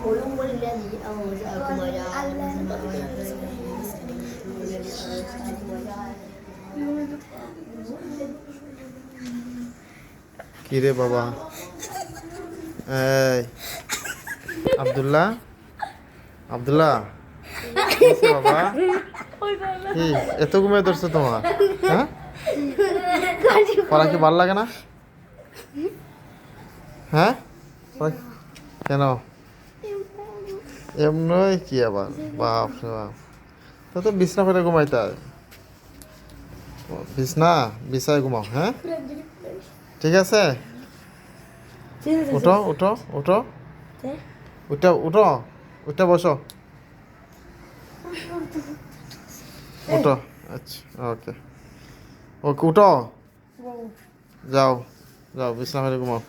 ولو الذي أوجعكم وجعل কি রে বাবা? এই আব্দুল্লাহ, আব্দুল্লাহ, কি হয়েছে বাবা? কি এত ঘুমিয়ে ধরছে তোমার? হ্যাঁ, পড়া কি ভালো লাগে না? হ্যাঁ, কেন? এমনই কি আবার? বাপ রে বাপ, তো বিছনা ফেলে ঘুমাইতে হয়। বিছনা বিছায় ঘুমাও, হ্যাঁ ঠিক আছে। উঠো উঠো উঠো উঠো উঠো উঠে বসো, উঠো। আচ্ছা ওকে ওকে, উঠো, যাও যাও বিছনা ফেলে ঘুমাও।